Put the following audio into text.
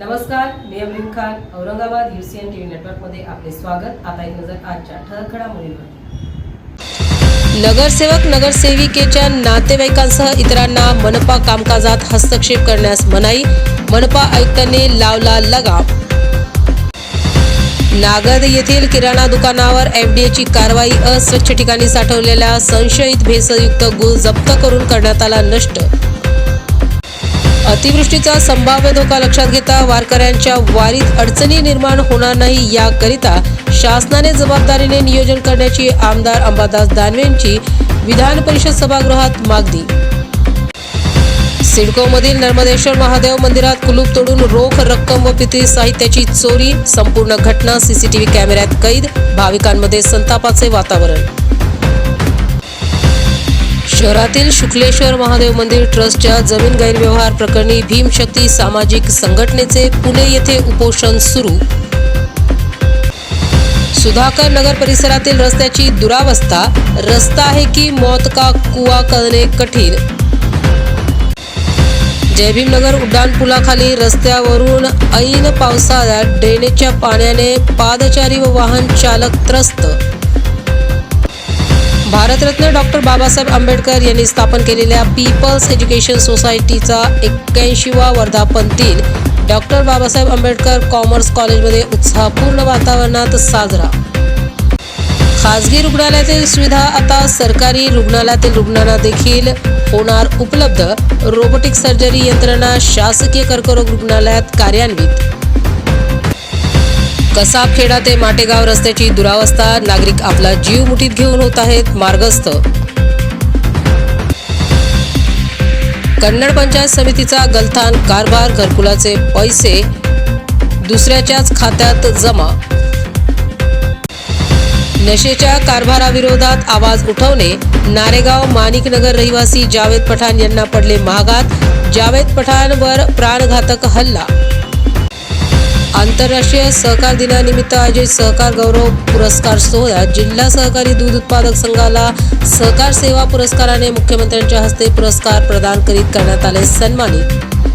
नमस्कार, मी Amreen Khan, Aurangabad UCN TV नेटवर्कमध्ये आपले स्वागत। आता एक नजर आजच्या ठळक घडामोडींवर। नगरसेवक नगरसेविकेच्या नातेवाईकांसह इतरांना मनपा कामकाजात हस्तक्षेप करण्यास मनाई, मनपा आयुक्तांनी लावला लगाम। नागद येथील किराणा दुकानावर FDAची कारवाई, अस्वच्छ ठिकाणी साठवलेल्या संशयित भेसळयुक्त गूळ जप्त करून करण्यात आला नष्ट। अतिवृष्टीचा संभाव्य धोका लक्षात घेता वारकऱ्यांच्या वारीत अडचणी निर्माण होणार नाही याकरिता शासनाने जबाबदारीने नियोजन करण्याची आमदार अंबादास दानवेंची विधान परिषद सभागृहात मागणी। सिडकोमधील नर्मदेश्वर महादेव मंदिरात कुलूप तोडून रोख रक्कम व पितळी साहित्याची चोरी, संपूर्ण घटना CCTV कॅमेऱ्यात कैद, भाविकांमध्ये संतापाचे वातावरण। शहरातील शुक्लेश्वर महादेव मंदिर ट्रस्टच्या जमीन गैरव्यवहार प्रकरणी भीमशक्ती सामाजिक संघटनेचे पुणे येथे उपोषण सुरू। सुधाकर नगर परिसरातील रस्त्याची दुरावस्था, रस्ता आहे की मौत का कुआ करणे कठीण। जयभीमनगर उड्डाणपुलाखाली रस्त्यावरून ऐन पावसाळ्यात ड्रेनेजच्या पाण्याने पादचारी व वाहन चालक त्रस्त। भारतरत्न डॉक्टर बाबासाहेब आंबेडकर यांनी स्थापन केलेल्या पीपल्स एज्युकेशन सोसायटीचा 81वा वर्धापन दिन डॉक्टर बाबासाहेब आंबेडकर कॉमर्स कॉलेजमध्ये उत्साहपूर्ण वातावरणात साजरा। खासगी रुग्णालयातील सुविधा आता सरकारी रुग्णालयातील रुग्णांना देखील होणार उपलब्ध, रोबोटिक सर्जरी यंत्रणा शासकीय कर्करोग रुग्णालयात कार्यान्वित। कसाबखेडा ते माटेगाव रस्त्याची दुरावस्था, नागरिक आपला जीव मुठीत घेऊन होत आहेत मार्गस्थ। कन्नड पंचायत समितीचा गलथान कारभार, घरकुलाचे पैसे दुसऱ्याच्याच खात्यात जमा। नशेच्या कारभाराविरोधात आवाज उठवणे, नारेगाव माणिकनगर रहिवासी जावेद पठाण यांना पडले महागात, जावेद पठाणवर प्राणघातक हल्ला। आंतरराष्ट्रीय सहकार दिनानिमित्त आयोजित सहकार गौरव पुरस्कार सोहळ्यात जिल्हा सहकारी दूध उत्पादक संघाला सहकार सेवा पुरस्काराने मुख्यमंत्र्यांच्या हस्ते पुरस्कार प्रदान करीत करण्यात आले सन्मानित।